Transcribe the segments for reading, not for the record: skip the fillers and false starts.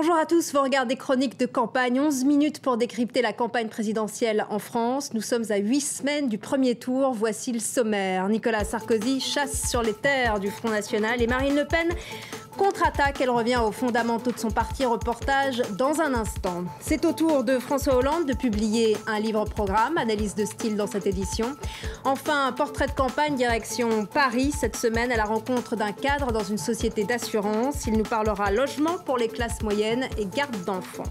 Bonjour à tous, vous regardez Chronique de campagne, 11 minutes pour décrypter la campagne présidentielle en France. Nous sommes à 8 semaines du premier tour, voici le sommaire. Nicolas Sarkozy chasse sur les terres du Front National et Marine Le Pen contre-attaque, elle revient aux fondamentaux de son parti, reportage dans un instant. C'est au tour de François Hollande de publier un livre-programme, analyse de style dans cette édition. Enfin, un portrait de campagne direction Paris cette semaine à la rencontre d'un cadre dans une société d'assurance. Il nous parlera logement pour les classes moyennes et garde d'enfants.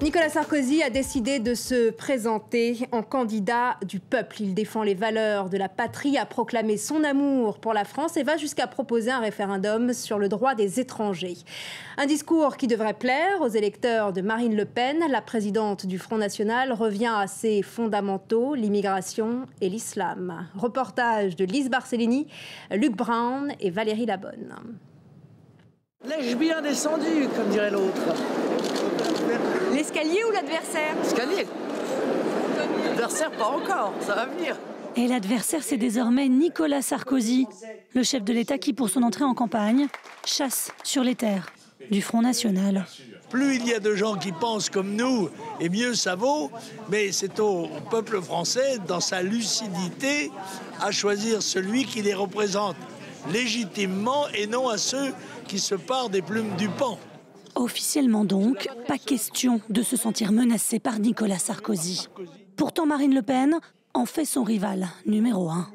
Nicolas Sarkozy a décidé de se présenter en candidat du peuple. Il défend les valeurs de la patrie, a proclamé son amour pour la France et va jusqu'à proposer un référendum sur le droit des étrangers. Un discours qui devrait plaire aux électeurs de Marine Le Pen. La présidente du Front National revient à ses fondamentaux, l'immigration et l'islam. Reportage de Lise Barcellini, Luc Brown et Valérie Labonne. L'ai-je bien descendu, comme dirait l'autre? L'escalier ou l'adversaire? L'escalier. L'adversaire, pas encore, ça va venir. Et l'adversaire, c'est désormais Nicolas Sarkozy, le chef de l'État qui, pour son entrée en campagne, chasse sur les terres du Front National. Plus il y a de gens qui pensent comme nous, et mieux ça vaut, mais c'est au peuple français, dans sa lucidité, à choisir celui qui les représente légitimement et non à ceux qui se parent des plumes du pan. Officiellement donc, pas question de se sentir menacé par Nicolas Sarkozy. Pourtant, Marine Le Pen en fait son rival numéro 1.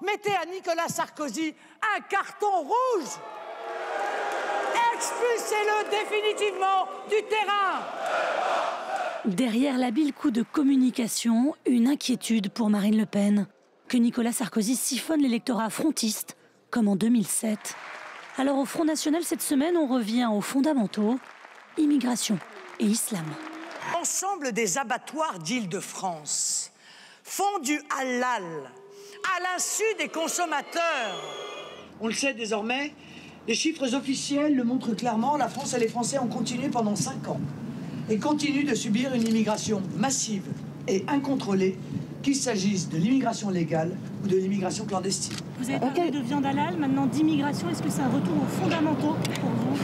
Mettez à Nicolas Sarkozy un carton rouge. Expulsez-le définitivement du terrain. Derrière l'habile coup de communication, une inquiétude pour Marine Le Pen. Que Nicolas Sarkozy siphonne l'électorat frontiste, comme en 2007. Alors au Front National, cette semaine, on revient aux fondamentaux, immigration et islam. L'ensemble des abattoirs d'Île-de-France font du halal à l'insu des consommateurs. On le sait désormais, les chiffres officiels le montrent clairement, la France et les Français ont continué pendant 5 ans et continuent de subir une immigration massive et incontrôlée, qu'il s'agisse de l'immigration légale ou de l'immigration clandestine. Vous avez parlé de viande halal, maintenant d'immigration. Est-ce que c'est un retour aux fondamentaux pour vous?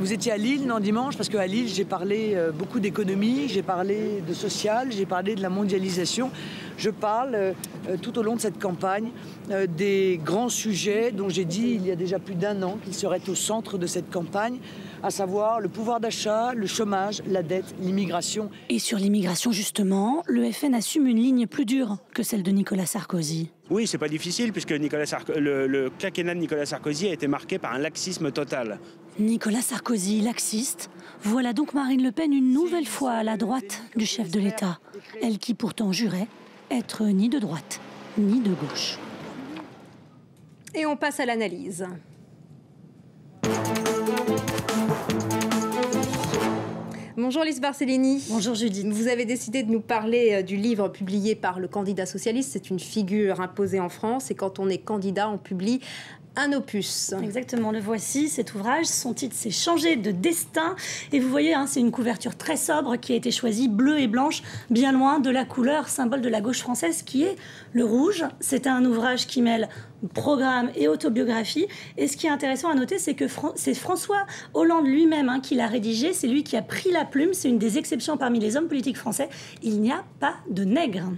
Vous étiez à Lille, non, dimanche, parce qu'à Lille, j'ai parlé beaucoup d'économie, j'ai parlé de social, j'ai parlé de la mondialisation. Je parle tout au long de cette campagne des grands sujets dont j'ai dit il y a déjà plus d'1 an qu'ils seraient au centre de cette campagne, à savoir le pouvoir d'achat, le chômage, la dette, l'immigration. Et sur l'immigration, justement, le FN assume une ligne plus dure que celle de Nicolas Sarkozy. Oui, c'est pas difficile, puisque le quinquennat de Nicolas Sarkozy a été marqué par un laxisme total. Nicolas Sarkozy, laxiste, voilà donc Marine Le Pen une nouvelle fois à la droite du chef de l'État. Elle qui pourtant jurait être ni de droite, ni de gauche. Et on passe à l'analyse. Bonjour Lise Barcellini. Bonjour Judith. Vous avez décidé de nous parler du livre publié par le candidat socialiste. C'est une figure imposée en France et quand on est candidat, on publie un opus. Exactement, le voici, cet ouvrage. Son titre, c'est Changer de destin. Et vous voyez, c'est une couverture très sobre qui a été choisie, bleue et blanche, bien loin de la couleur symbole de la gauche française qui est le rouge. C'est un ouvrage qui mêle programme et autobiographie. Et ce qui est intéressant à noter, c'est que c'est François Hollande lui-même qui l'a rédigé. C'est lui qui a pris la plume. C'est une des exceptions parmi les hommes politiques français. Il n'y a pas de nègre.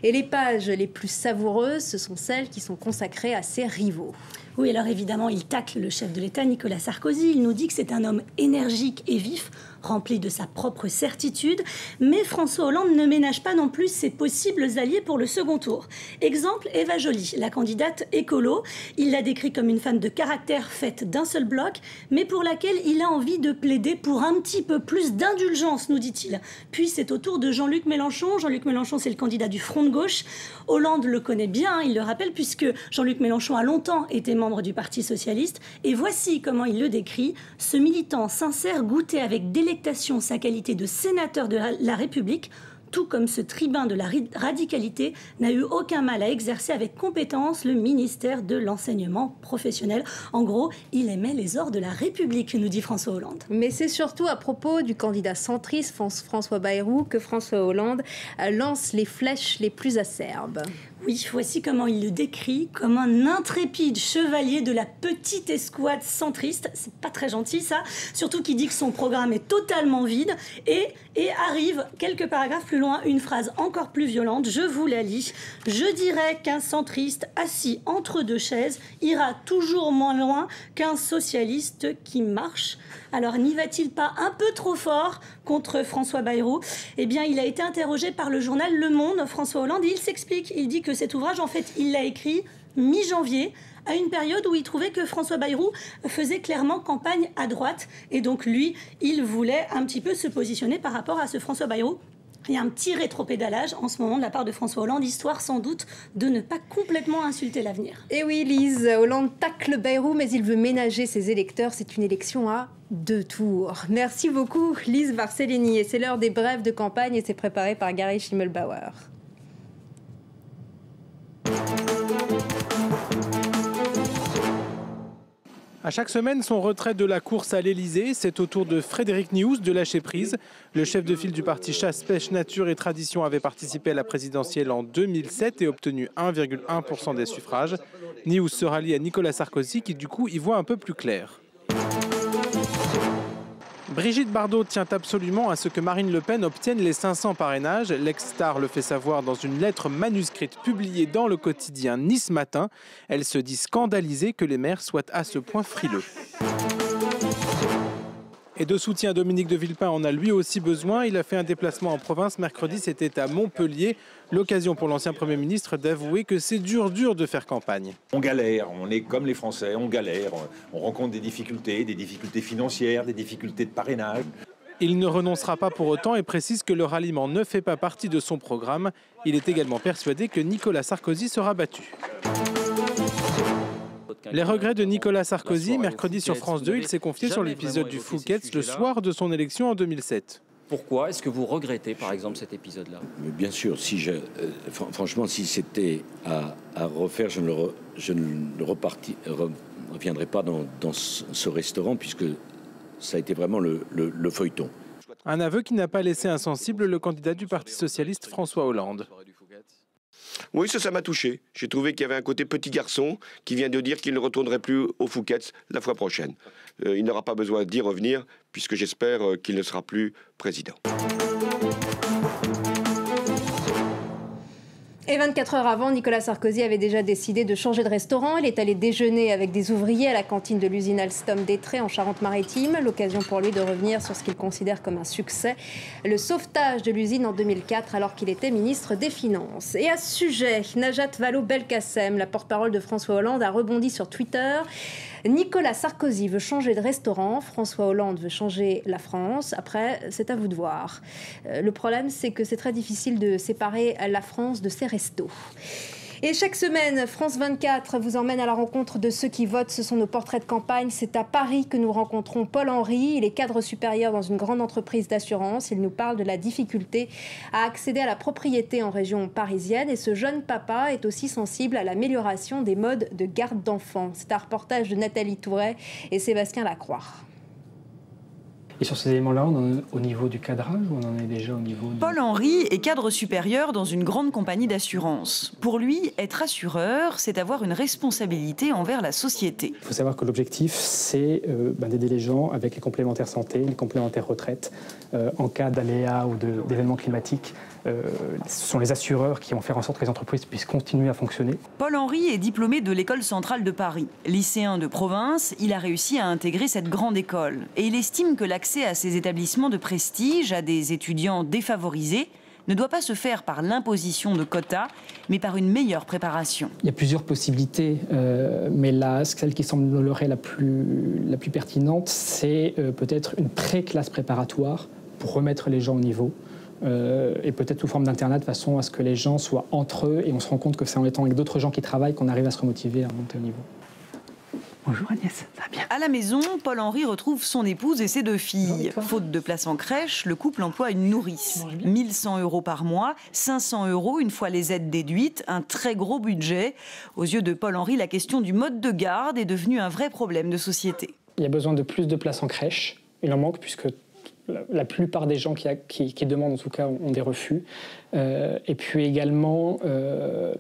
Et les pages les plus savoureuses, ce sont celles qui sont consacrées à ses rivaux. Oui, alors évidemment, il tacle le chef de l'État, Nicolas Sarkozy. Il nous dit que c'est un homme énergique et vif, rempli de sa propre certitude. Mais François Hollande ne ménage pas non plus ses possibles alliés pour le second tour. Exemple, Eva Joly, la candidate écolo. Il la décrit comme une femme de caractère faite d'un seul bloc, mais pour laquelle il a envie de plaider pour un petit peu plus d'indulgence, nous dit-il. Puis c'est au tour de Jean-Luc Mélenchon. Jean-Luc Mélenchon, c'est le candidat du Front de gauche. Hollande le connaît bien, il le rappelle, puisque Jean-Luc Mélenchon a longtemps été membre du Parti socialiste. Et voici comment il le décrit. Ce militant sincère goûtait avec délectation sa qualité de sénateur de la République, tout comme ce tribun de la radicalité, n'a eu aucun mal à exercer avec compétence le ministère de l'enseignement professionnel. En gros, il aimait les ors de la République, nous dit François Hollande. Mais c'est surtout à propos du candidat centriste François Bayrou que François Hollande lance les flèches les plus acerbes. Oui, voici comment il le décrit, comme un intrépide chevalier de la petite escouade centriste. C'est pas très gentil ça, surtout qu'il dit que son programme est totalement vide et arrive quelques paragraphes plus loin une phrase encore plus violente, je vous la lis. Je dirais qu'un centriste assis entre deux chaises ira toujours moins loin qu'un socialiste qui marche. Alors n'y va-t-il pas un peu trop fort contre François Bayrou? Eh bien, il a été interrogé par le journal Le Monde, François Hollande, et il s'explique. Il dit que cet ouvrage, en fait, il l'a écrit mi-janvier, à une période où il trouvait que François Bayrou faisait clairement campagne à droite. Et donc, lui, il voulait un petit peu se positionner par rapport à ce François Bayrou. Il y a un petit rétropédalage en ce moment de la part de François Hollande, histoire sans doute de ne pas complètement insulter l'avenir. Et oui, Lise, Hollande tacle Bayrou, mais il veut ménager ses électeurs. C'est une élection à 2 tours. Merci beaucoup, Lise Barcellini. Et c'est l'heure des brèves de campagne et c'est préparé par Gary Schimmelbauer. À chaque semaine, son retrait de la course à l'Elysée, c'est au tour de Frédéric Niouz de lâcher prise. Le chef de file du parti Chasse, Pêche, Nature et Tradition avait participé à la présidentielle en 2007 et obtenu 1,1% des suffrages. Niouz se rallie à Nicolas Sarkozy qui du coup y voit un peu plus clair. Brigitte Bardot tient absolument à ce que Marine Le Pen obtienne les 500 parrainages. L'ex-star le fait savoir dans une lettre manuscrite publiée dans le quotidien Nice Matin. Elle se dit scandalisée que les maires soient à ce point frileux. Et de soutien, Dominique de Villepin en a lui aussi besoin. Il a fait un déplacement en province mercredi, c'était à Montpellier. L'occasion pour l'ancien Premier ministre d'avouer que c'est dur de faire campagne. On galère, on est comme les Français, on galère, on rencontre des difficultés financières, des difficultés de parrainage. Il ne renoncera pas pour autant et précise que le ralliement ne fait pas partie de son programme. Il est également persuadé que Nicolas Sarkozy sera battu. Les regrets de Nicolas Sarkozy, mercredi sur France 2, il s'est confié sur l'épisode du Fouquet's le soir de son élection en 2007. Pourquoi est-ce que vous regrettez, par exemple, cet épisode-là? Bien sûr, franchement, si c'était à refaire, je ne reviendrai pas dans ce restaurant, puisque ça a été vraiment le feuilleton. Un aveu qui n'a pas laissé insensible le candidat du Parti socialiste François Hollande. Oui, ça m'a touché. J'ai trouvé qu'il y avait un côté petit garçon qui vient de dire qu'il ne retournerait plus au Fouquet's la fois prochaine. Il n'aura pas besoin d'y revenir, puisque j'espère qu'il ne sera plus président. Et 24 heures avant, Nicolas Sarkozy avait déjà décidé de changer de restaurant. Il est allé déjeuner avec des ouvriers à la cantine de l'usine Alstom d'Étré en Charente-Maritime. L'occasion pour lui de revenir sur ce qu'il considère comme un succès, le sauvetage de l'usine en 2004 alors qu'il était ministre des Finances. Et à ce sujet, Najat Vallaud-Belkacem, la porte-parole de François Hollande, a rebondi sur Twitter. Nicolas Sarkozy veut changer de restaurant, François Hollande veut changer la France. Après, c'est à vous de voir. Le problème, c'est que c'est très difficile de séparer la France de ses restos. Et chaque semaine, France 24 vous emmène à la rencontre de ceux qui votent. Ce sont nos portraits de campagne. C'est à Paris que nous rencontrons Paul Henry. Il est cadre supérieur dans une grande entreprise d'assurance. Il nous parle de la difficulté à accéder à la propriété en région parisienne. Et ce jeune papa est aussi sensible à l'amélioration des modes de garde d'enfants. C'est un reportage de Nathalie Touret et Sébastien Lacroix. Et sur ces éléments-là, on en est au niveau du cadrage ou on en est déjà au niveau... Paul Henry est cadre supérieur dans une grande compagnie d'assurance. Pour lui, être assureur, c'est avoir une responsabilité envers la société. Il faut savoir que l'objectif, c'est d'aider les gens avec les complémentaires santé, les complémentaires retraite, en cas d'aléas ou d'événements climatiques. Ce sont les assureurs qui vont faire en sorte que les entreprises puissent continuer à fonctionner. Paul Henry est diplômé de l'École centrale de Paris. Lycéen de province, il a réussi à intégrer cette grande école. Et il estime que l'accès à ces établissements de prestige à des étudiants défavorisés ne doit pas se faire par l'imposition de quotas, mais par une meilleure préparation. Il y a plusieurs possibilités, mais celle qui semblerait la plus pertinente, c'est peut-être une pré-classe préparatoire pour remettre les gens au niveau. Et peut-être sous forme d'internat de façon à ce que les gens soient entre eux et on se rend compte que c'est en étant avec d'autres gens qui travaillent qu'on arrive à se remotiver à monter au niveau. Bonjour Agnès, ça va bien? À la maison, Paul-Henri retrouve son épouse et ses 2 filles. Faute de place en crèche, le couple emploie une nourrice. 1 100 € par mois, 500 € une fois les aides déduites, un très gros budget. Aux yeux de Paul-Henri, la question du mode de garde est devenue un vrai problème de société. Il y a besoin de plus de places en crèche. Il en manque puisque la plupart des gens qui demandent, en tout cas, ont des refus. Et puis également,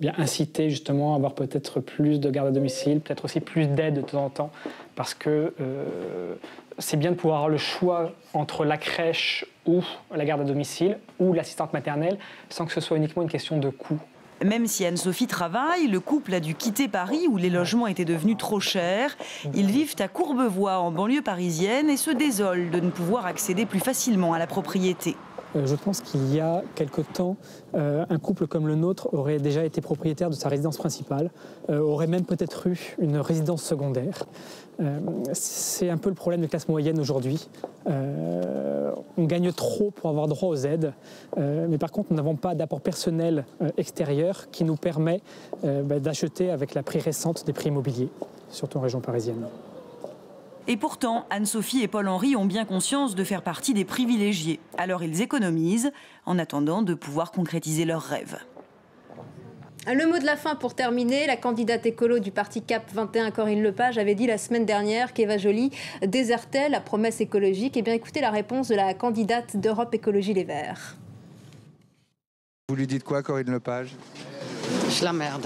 bien inciter justement à avoir peut-être plus de garde à domicile, peut-être aussi plus d'aide de temps en temps, parce que c'est bien de pouvoir avoir le choix entre la crèche ou la garde à domicile ou l'assistante maternelle, sans que ce soit uniquement une question de coût. Même si Anne-Sophie travaille, le couple a dû quitter Paris où les logements étaient devenus trop chers. Ils vivent à Courbevoie, en banlieue parisienne, et se désolent de ne pouvoir accéder plus facilement à la propriété. Je pense qu'il y a quelque temps, un couple comme le nôtre aurait déjà été propriétaire de sa résidence principale, aurait même peut-être eu une résidence secondaire. C'est un peu le problème de classe moyenne aujourd'hui. On gagne trop pour avoir droit aux aides, mais par contre, nous n'avons pas d'apport personnel extérieur qui nous permet d'acheter avec la prix récente des prix immobiliers, surtout en région parisienne. Et pourtant, Anne-Sophie et Paul-Henri ont bien conscience de faire partie des privilégiés. Alors ils économisent en attendant de pouvoir concrétiser leurs rêves. Le mot de la fin pour terminer, la candidate écolo du parti CAP 21, Corinne Lepage, avait dit la semaine dernière qu'Eva Joly désertait la promesse écologique. Eh bien, écoutez la réponse de la candidate d'Europe Écologie Les Verts. Vous lui dites quoi, Corinne Lepage? Je l'emmerde.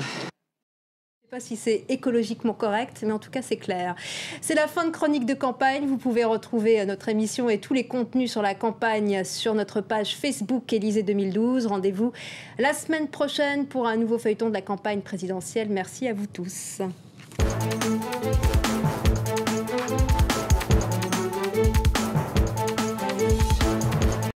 Je ne sais pas si c'est écologiquement correct, mais en tout cas c'est clair. C'est la fin de Chronique de campagne. Vous pouvez retrouver notre émission et tous les contenus sur la campagne sur notre page Facebook Élysée 2012. Rendez-vous la semaine prochaine pour un nouveau feuilleton de la campagne présidentielle. Merci à vous tous.